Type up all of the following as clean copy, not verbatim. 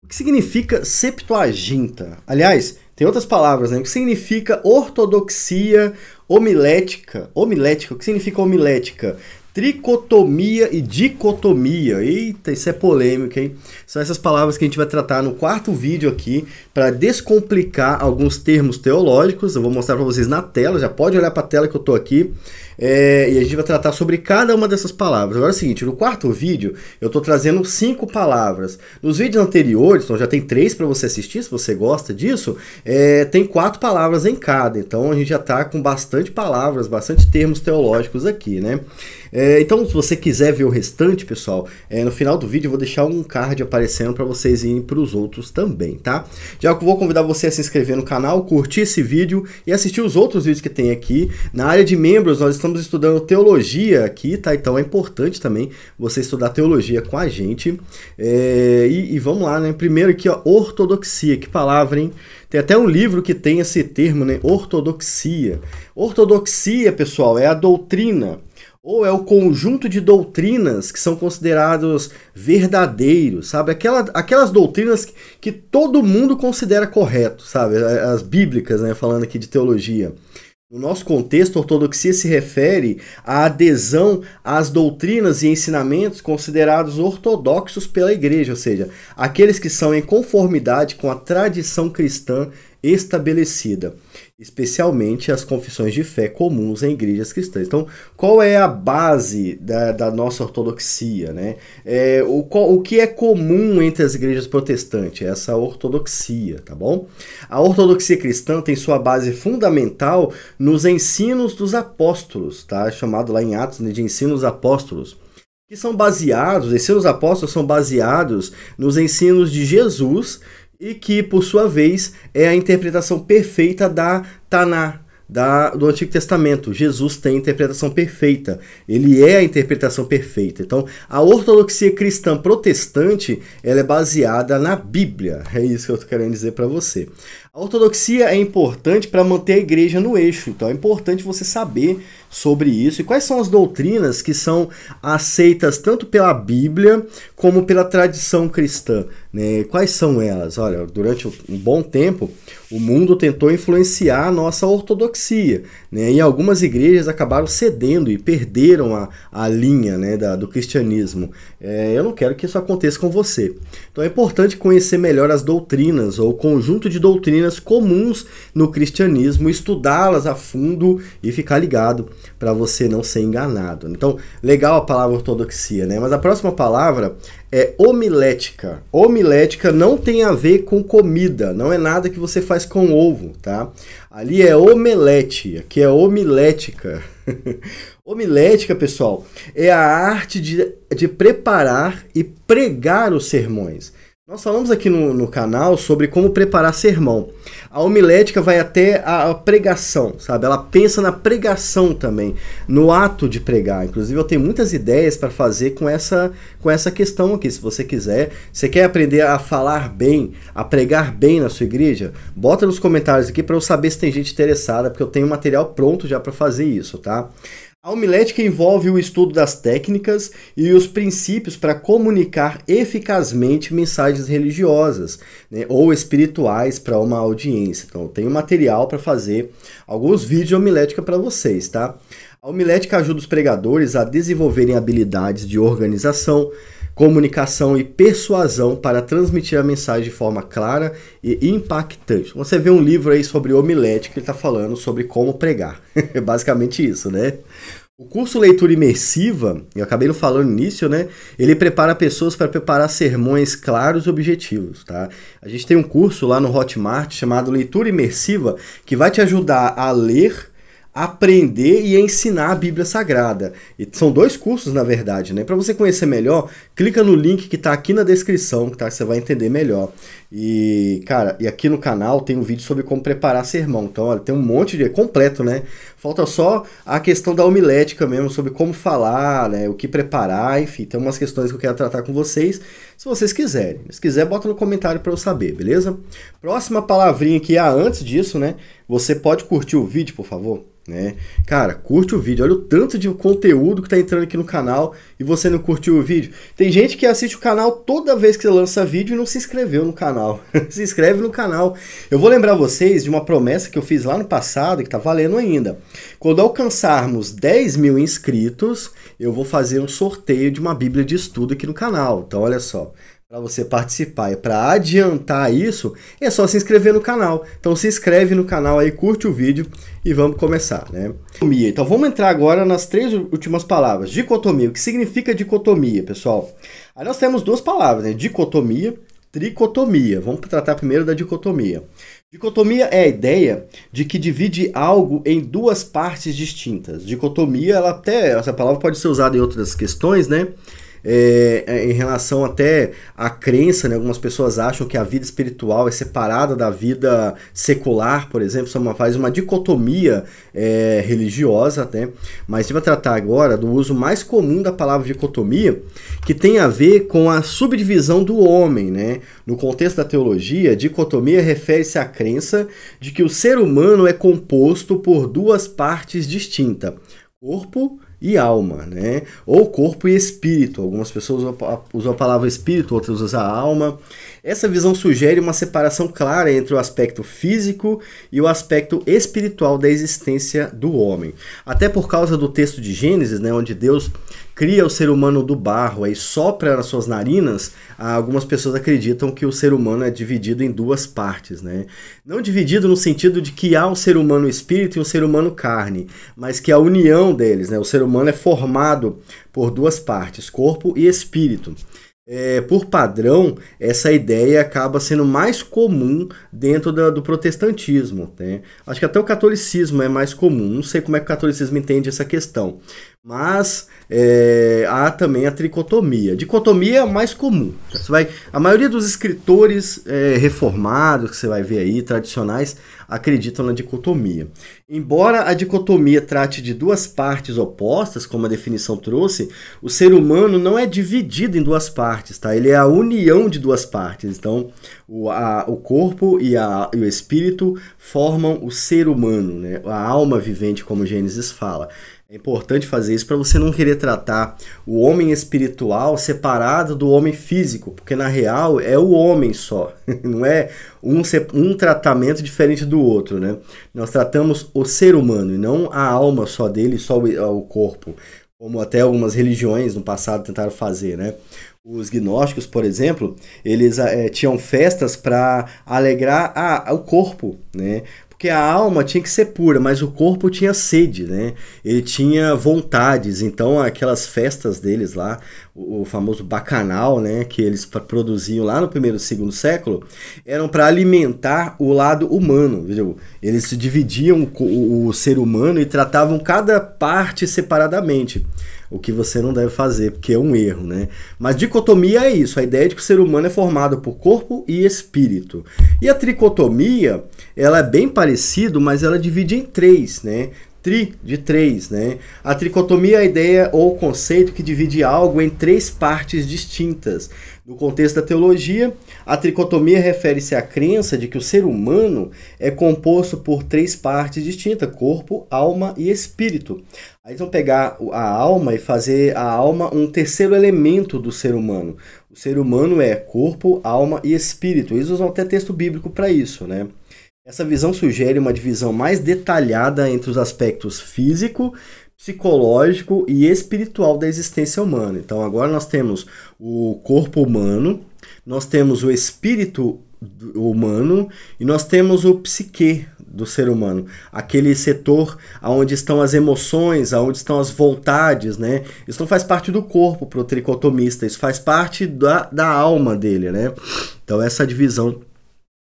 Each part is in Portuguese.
O que significa Septuaginta? Aliás, tem outras palavras, né? O que significa ortodoxia homilética? Homilética, o que significa homilética? Tricotomia e dicotomia. Eita, isso é polêmico, hein? São essas palavras que a gente vai tratar no quarto vídeo aqui para descomplicar alguns termos teológicos. Eu vou mostrar para vocês na tela, já pode olhar para a tela que eu estou aqui. E a gente vai tratar sobre cada uma dessas palavras. Agora é o seguinte, no quarto vídeo eu estou trazendo 5 palavras. Nos vídeos anteriores, então já tem 3 para você assistir, se você gosta disso, tem 4 palavras em cada. Então a gente já está com bastante palavras, bastante termos teológicos aqui, né? Então, se você quiser ver o restante, pessoal, no final do vídeo eu vou deixar um card aparecendo para vocês irem para os outros também, tá? Já vou convidar você a se inscrever no canal, curtir esse vídeo e assistir os outros vídeos que tem aqui. Na área de membros, nós estamos estudando teologia aqui, tá? Então é importante também você estudar teologia com a gente. E vamos lá, né? Primeiro aqui, ó, ortodoxia. Que palavra, hein? Tem até um livro que tem esse termo, né? Ortodoxia. Ortodoxia, pessoal, é a doutrina, ou é o conjunto de doutrinas que são considerados verdadeiros, sabe? Aquelas doutrinas que todo mundo considera correto, sabe? As bíblicas, né? Falando aqui de teologia. No nosso contexto, a ortodoxia se refere à adesão às doutrinas e ensinamentos considerados ortodoxos pela igreja, ou seja, aqueles que são em conformidade com a tradição cristã estabelecida, especialmente as confissões de fé comuns em igrejas cristãs. Então, qual é a base da nossa ortodoxia, né? O que é comum entre as igrejas protestantes? Essa ortodoxia, tá bom? A ortodoxia cristã tem sua base fundamental nos ensinos dos apóstolos, tá? Chamado lá em Atos, né, de ensinos apóstolos, que são baseados, os ensinos apóstolos são baseados nos ensinos de Jesus, e que, por sua vez, é a interpretação perfeita da Taná, do Antigo Testamento. Jesus tem a interpretação perfeita, ele é a interpretação perfeita. Então, a ortodoxia cristã protestante, ela é baseada na Bíblia, é isso que eu estou querendo dizer para você. A ortodoxia é importante para manter a igreja no eixo, então é importante você saber sobre isso e quais são as doutrinas que são aceitas tanto pela Bíblia como pela tradição cristã, né? Quais são elas? Olha, durante um bom tempo o mundo tentou influenciar a nossa ortodoxia, né? E algumas igrejas acabaram cedendo e perderam a linha, né, do cristianismo. Eu não quero que isso aconteça com você. Então é importante conhecer melhor as doutrinas ou o conjunto de doutrinas comuns no cristianismo, estudá-las a fundo e ficar ligado para você não ser enganado. Então, legal a palavra ortodoxia, né? Mas a próxima palavra é homilética. Homilética não tem a ver com comida, não é nada que você faz com ovo, tá? Ali é omelete, aqui é homilética. Homilética, pessoal, é a arte de preparar e pregar os sermões. Nós falamos aqui no canal sobre como preparar sermão. A homilética vai até a pregação, sabe? Ela pensa na pregação também, no ato de pregar. Inclusive eu tenho muitas ideias para fazer com essa questão aqui, se você quiser. Você quer aprender a falar bem, a pregar bem na sua igreja? Bota nos comentários aqui para eu saber se tem gente interessada, porque eu tenho material pronto já para fazer isso, tá? A homilética envolve o estudo das técnicas e os princípios para comunicar eficazmente mensagens religiosas, né, ou espirituais para uma audiência. Então, eu tenho material para fazer alguns vídeos de homilética para vocês, tá? A homilética ajuda os pregadores a desenvolverem habilidades de organização, comunicação e persuasão para transmitir a mensagem de forma clara e impactante. Você vê um livro aí sobre homilética, ele está falando sobre como pregar. É basicamente isso, né? O curso Leitura Imersiva, eu acabei falando nisso, né? Ele prepara pessoas para preparar sermões claros e objetivos, tá? A gente tem um curso lá no Hotmart chamado Leitura Imersiva que vai te ajudar a ler, aprender e ensinar a Bíblia Sagrada. E são 2 cursos, na verdade, né? Para você conhecer melhor, clica no link que está aqui na descrição, tá? Você vai entender melhor. E, cara, e aqui no canal tem um vídeo sobre como preparar sermão. Então, olha, tem um monte de... completo, né? Falta só a questão da homilética mesmo, sobre como falar, né, o que preparar, enfim, tem umas questões que eu quero tratar com vocês, se vocês quiserem. Se quiser, bota no comentário para eu saber, beleza? Próxima palavrinha aqui, antes disso, né, você pode curtir o vídeo, por favor? Né? Cara, curte o vídeo, olha o tanto de conteúdo que tá entrando aqui no canal e você não curtiu o vídeo. Tem gente que assiste o canal toda vez que você lança vídeo e não se inscreveu no canal. Se inscreve no canal. Eu vou lembrar vocês de uma promessa que eu fiz lá no passado e que tá valendo ainda. Quando alcançarmos 10 mil inscritos, eu vou fazer um sorteio de uma Bíblia de estudo aqui no canal. Então olha só, para você participar e para adiantar isso, é só se inscrever no canal. Então se inscreve no canal aí, curte o vídeo e vamos começar, né? Então vamos entrar agora nas 3 últimas palavras. Dicotomia. O que significa dicotomia, pessoal? Aí nós temos 2 palavras, né? Dicotomia, tricotomia. Vamos tratar primeiro da dicotomia. Dicotomia é a ideia de que divide algo em 2 partes distintas. Dicotomia, essa palavra pode ser usada em outras questões, né? Em relação até à crença, né? Algumas pessoas acham que a vida espiritual é separada da vida secular, por exemplo, faz uma dicotomia religiosa, né? Mas a gente vai tratar agora do uso mais comum da palavra dicotomia, que tem a ver com a subdivisão do homem, né? No contexto da teologia, dicotomia refere-se à crença de que o ser humano é composto por 2 partes distintas, corpo e alma, né? Ou corpo e espírito. Algumas pessoas usam a palavra espírito, outras usam a alma. Essa visão sugere uma separação clara entre o aspecto físico e o aspecto espiritual da existência do homem. Até por causa do texto de Gênesis, né, onde Deus cria o ser humano do barro e sopra nas suas narinas, algumas pessoas acreditam que o ser humano é dividido em 2 partes, né? Não dividido no sentido de que há um ser humano espírito e um ser humano carne, mas que a união deles, né? O ser humano é formado por 2 partes, corpo e espírito. Por padrão, essa ideia acaba sendo mais comum dentro do protestantismo, né? Acho que até o catolicismo é mais comum, não sei como é que o catolicismo entende essa questão, mas há também a tricotomia. Dicotomia é mais comum. A maioria dos escritores reformados que você vai ver aí, tradicionais, acreditam na dicotomia. Embora a dicotomia trate de 2 partes opostas, como a definição trouxe, o ser humano não é dividido em 2 partes, tá? Ele é a união de 2 partes. Então, o corpo e o espírito formam o ser humano, né? A alma vivente, como Gênesis fala. É importante fazer isso para você não querer tratar o homem espiritual separado do homem físico, porque na real é o homem só, não é um tratamento diferente do outro, né? Nós tratamos o ser humano e não a alma só dele, só o corpo, como até algumas religiões no passado tentaram fazer, né? Os gnósticos, por exemplo, eles tinham festas para alegrar o corpo, né? Porque a alma tinha que ser pura, mas o corpo tinha sede, né? Ele tinha vontades, então aquelas festas deles lá, o famoso bacanal, né, que eles produziam lá no 1º e 2º século, eram para alimentar o lado humano, viu? Eles dividiam o ser humano e tratavam cada parte separadamente. O que você não deve fazer, porque é um erro, né? Mas dicotomia é isso, a ideia de que o ser humano é formado por corpo e espírito. E a tricotomia, ela é bem parecida, mas ela divide em 3, né? De 3, né? A tricotomia é a ideia ou o conceito que divide algo em 3 partes distintas. No contexto da teologia, a tricotomia refere-se à crença de que o ser humano é composto por 3 partes distintas, corpo, alma e espírito. Aí vão pegar a alma e fazer a alma um terceiro elemento do ser humano. O ser humano é corpo, alma e espírito. Eles usam até texto bíblico para isso, né? Essa visão sugere uma divisão mais detalhada entre os aspectos físico, psicológico e espiritual da existência humana. Então agora nós temos o corpo humano, nós temos o espírito humano e nós temos o psique do ser humano, aquele setor onde estão as emoções, onde estão as vontades, né? Isso não faz parte do corpo para o tricotomista, isso faz parte da alma dele, né? Então essa divisão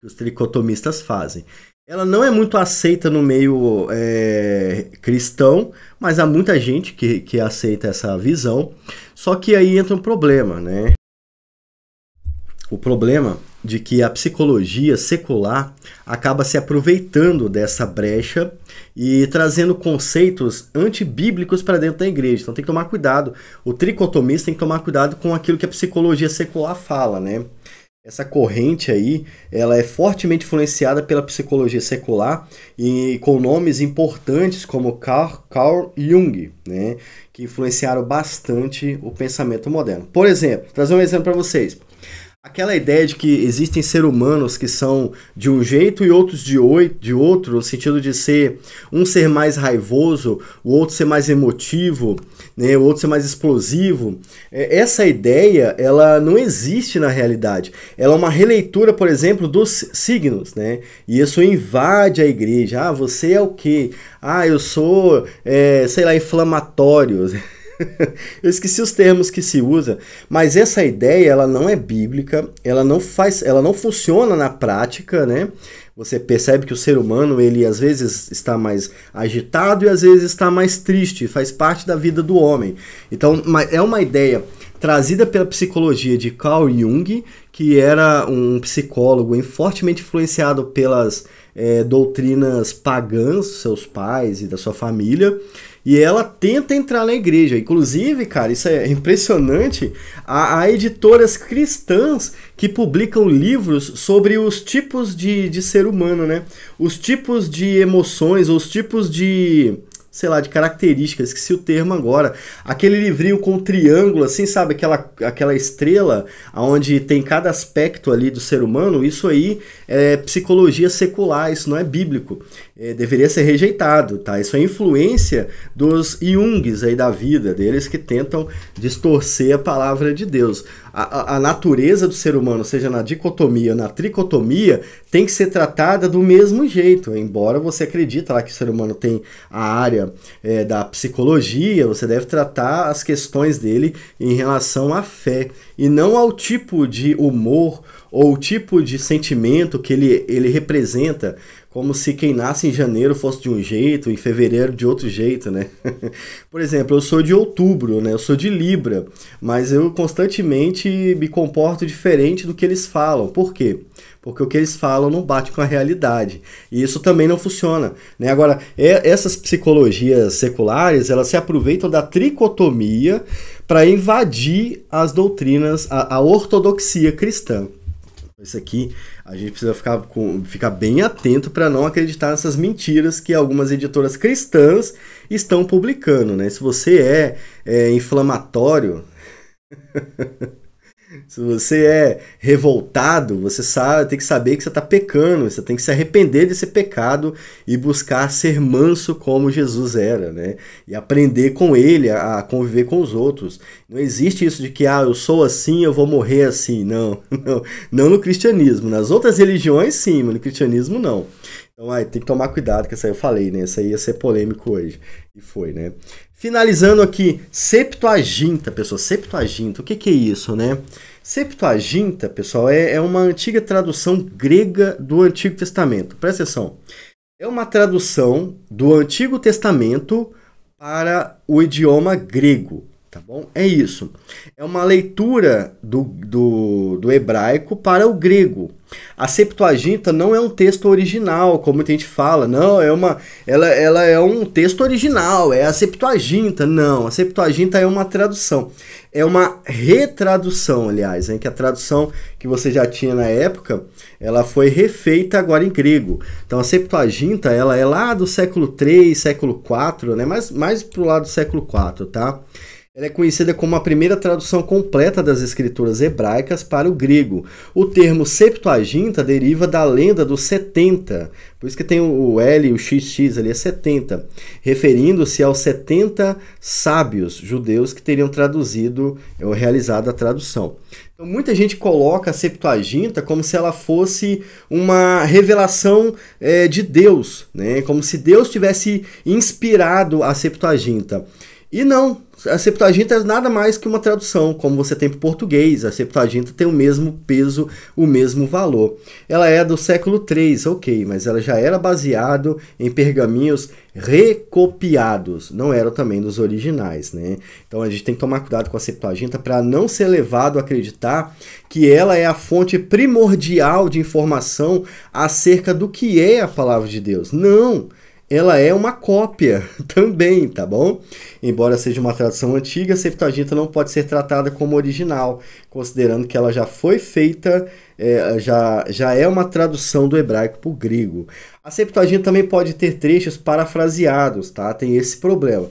que os tricotomistas fazem. Ela não é muito aceita no meio cristão, mas há muita gente que aceita essa visão. Só que aí entra um problema, né? o problema de que a psicologia secular acaba se aproveitando dessa brecha e trazendo conceitos antibíblicos para dentro da igreja. Então tem que tomar cuidado. O tricotomista tem que tomar cuidado com aquilo que a psicologia secular fala, né? Essa corrente aí, ela é fortemente influenciada pela psicologia secular e com nomes importantes como Carl Jung, né, que influenciaram bastante o pensamento moderno. Por exemplo, vou trazer um exemplo para vocês. Aquela ideia de que existem seres humanos que são de um jeito e outros de outro, no sentido de ser um ser mais raivoso, o outro ser mais emotivo, né, o outro ser mais explosivo. Essa ideia, ela não existe na realidade. Ela é uma releitura, por exemplo, dos signos, né? E isso invade a igreja. Ah, você é o quê? Ah, eu sou, sei lá, inflamatório. Eu esqueci os termos que se usa, mas essa ideia ela não é bíblica, ela não funciona na prática, né? Você percebe que o ser humano, ele às vezes está mais agitado e às vezes está mais triste, faz parte da vida do homem. Então, é uma ideia trazida pela psicologia de Carl Jung, que era um psicólogo fortemente influenciado pelas doutrinas pagãs, seus pais e da sua família, e ela tenta entrar na igreja. Inclusive, cara, isso é impressionante, há editoras cristãs que publicam livros sobre os tipos de ser humano, né? Os tipos de emoções, os tipos de, sei lá, de características, esqueci o termo agora. Aquele livrinho com um triângulo, assim, sabe? Aquela estrela, onde tem cada aspecto ali do ser humano. Isso aí é psicologia secular, isso não é bíblico. Deveria ser rejeitado, tá? Isso é influência dos Jungs aí da vida, deles que tentam distorcer a palavra de Deus. A natureza do ser humano, seja na dicotomia ou na tricotomia, tem que ser tratada do mesmo jeito. Embora você acredite lá que o ser humano tem a área da psicologia, você deve tratar as questões dele em relação à fé e não ao tipo de humor ou o tipo de sentimento que ele representa, como se quem nasce em janeiro fosse de um jeito, em fevereiro de outro jeito, né? Por exemplo, eu sou de outubro, né? Eu sou de Libra, mas eu constantemente me comporto diferente do que eles falam. Por quê? Porque o que eles falam não bate com a realidade. E isso também não funciona, né? Agora, essas psicologias seculares, elas se aproveitam da tricotomia para invadir as doutrinas, a ortodoxia cristã. Isso aqui a gente precisa ficar bem atento para não acreditar nessas mentiras que algumas editoras cristãs estão publicando, né? Se você é inflamatório, se você é revoltado, você tem que saber que você está pecando, você tem que se arrepender desse pecado e buscar ser manso como Jesus era, né? E aprender com ele a conviver com os outros. Não existe isso de que, eu sou assim, eu vou morrer assim. Não, não no cristianismo. Nas outras religiões, sim, mas no cristianismo, não. Então, tem que tomar cuidado, que essa aí eu falei, né? Essa aí ia ser polêmico hoje. E foi, né? Finalizando aqui, Septuaginta, pessoal. Septuaginta, o que é isso, né? Septuaginta, pessoal, é uma antiga tradução grega do Antigo Testamento. Presta atenção. É uma tradução do Antigo Testamento para o idioma grego. Tá bom? É isso. É uma leitura do hebraico para o grego. A Septuaginta não é um texto original, como muita gente fala. Não, ela é um texto original, é a Septuaginta. Não, a Septuaginta é uma tradução. É uma retradução, aliás, que a tradução que você já tinha na época, ela foi refeita agora em grego. Então a Septuaginta, ela é lá do século III, século IV, né? mais pro lado do século IV, tá? Ela é conhecida como a primeira tradução completa das escrituras hebraicas para o grego. O termo Septuaginta deriva da lenda dos 70, por isso que tem o L e o XX ali, é 70, referindo-se aos 70 sábios judeus que teriam traduzido ou realizado a tradução. Então, muita gente coloca a Septuaginta como se ela fosse uma revelação de Deus, né? Como se Deus tivesse inspirado a Septuaginta. E não, A Septuaginta é nada mais que uma tradução, como você tem para o português. A Septuaginta tem o mesmo peso, o mesmo valor. Ela é do século III, ok, mas ela já era baseado em pergaminhos recopiados, não eram também dos originais, né? Então a gente tem que tomar cuidado com a Septuaginta para não ser levado a acreditar que ela é a fonte primordial de informação acerca do que é a palavra de Deus. Não! Ela é uma cópia também, tá bom? Embora seja uma tradução antiga, a Septuaginta não pode ser tratada como original, considerando que ela já foi feita, já é uma tradução do hebraico para o grego. A Septuaginta também pode ter trechos parafraseados, tá? Tem esse problema.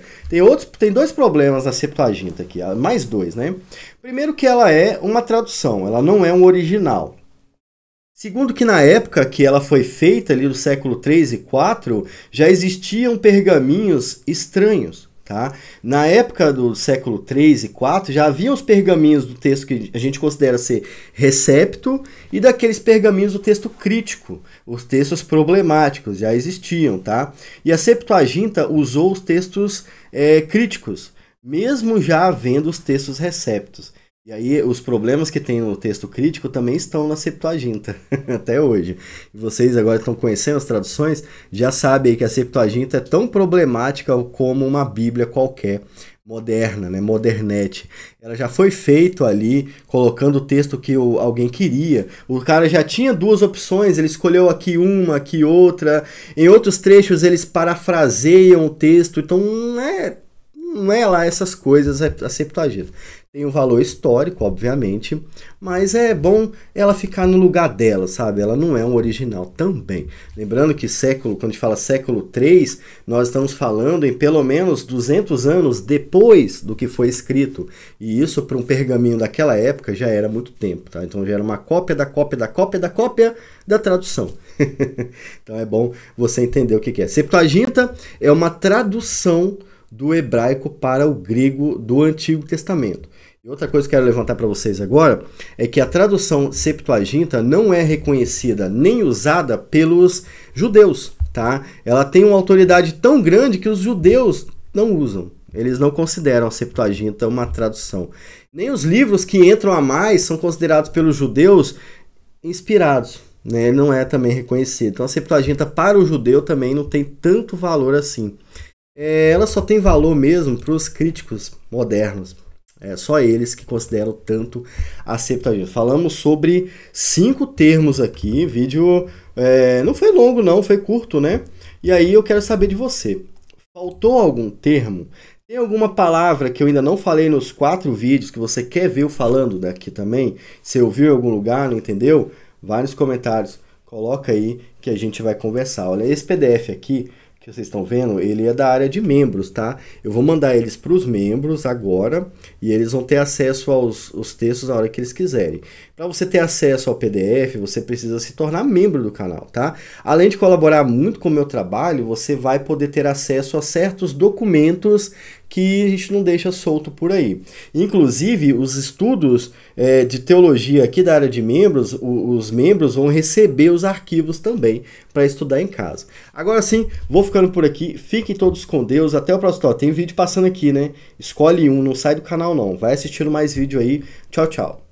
Tem dois problemas na Septuaginta aqui, mais dois, né? Primeiro que ela é uma tradução, ela não é um original. Segundo que na época que ela foi feita, ali do século III e IV, já existiam pergaminhos estranhos, tá? Na época do século III e IV, já haviam os pergaminhos do texto que a gente considera ser recepto e daqueles pergaminhos do texto crítico, os textos problemáticos, já existiam, tá? E a Septuaginta usou os textos críticos, mesmo já havendo os textos receptos. E aí os problemas que tem no texto crítico também estão na Septuaginta, até hoje. E vocês agora estão conhecendo as traduções, já sabem que a Septuaginta é tão problemática como uma Bíblia qualquer, moderna, né? Modernete. Ela já foi feito ali, colocando o texto que alguém queria. O cara já tinha duas opções, ele escolheu aqui uma, aqui outra. Em outros trechos eles parafraseiam o texto, então não é lá essas coisas a Septuaginta. Tem um valor histórico, obviamente, mas é bom ela ficar no lugar dela, sabe? Ela não é um original também. Lembrando que quando a gente fala século III, nós estamos falando em pelo menos 200 anos depois do que foi escrito. E isso para um pergaminho daquela época já era muito tempo, tá? Então já era uma cópia da cópia da cópia da cópia da tradução. Então é bom você entender o que é. Septuaginta é uma tradução do hebraico para o grego do Antigo Testamento. E outra coisa que eu quero levantar para vocês agora é que a tradução Septuaginta não é reconhecida nem usada pelos judeus, tá? Ela tem uma autoridade tão grande que os judeus não usam. Eles não consideram a Septuaginta uma tradução. Nem os livros que entram a mais são considerados pelos judeus inspirados, né? Não é também reconhecido. Então a Septuaginta para o judeu também não tem tanto valor assim. Ela só tem valor mesmo para os críticos modernos. É só eles que consideram tanto a Septuaginta. Falamos sobre 5 termos aqui. Vídeo não foi longo não, foi curto, né? E aí eu quero saber de você. Faltou algum termo? Tem alguma palavra que eu ainda não falei nos 4 vídeos que você quer ver eu falando daqui também? Você ouviu em algum lugar, não entendeu? Vai nos comentários, coloca aí que a gente vai conversar. Olha, esse PDF aqui que vocês estão vendo, ele é da área de membros, tá? Eu vou mandar eles para os membros agora e eles vão ter acesso aos textos na hora que eles quiserem. Para você ter acesso ao PDF, você precisa se tornar membro do canal, tá? Além de colaborar muito com o meu trabalho, você vai poder ter acesso a certos documentos que a gente não deixa solto por aí. Inclusive, os estudos de teologia aqui da área de membros, os membros vão receber os arquivos também para estudar em casa. Agora sim, vou ficando por aqui. Fiquem todos com Deus. Até o próximo. Tem vídeo passando aqui, né? Escolhe um, não sai do canal não. Vai assistindo mais vídeo aí. Tchau, tchau.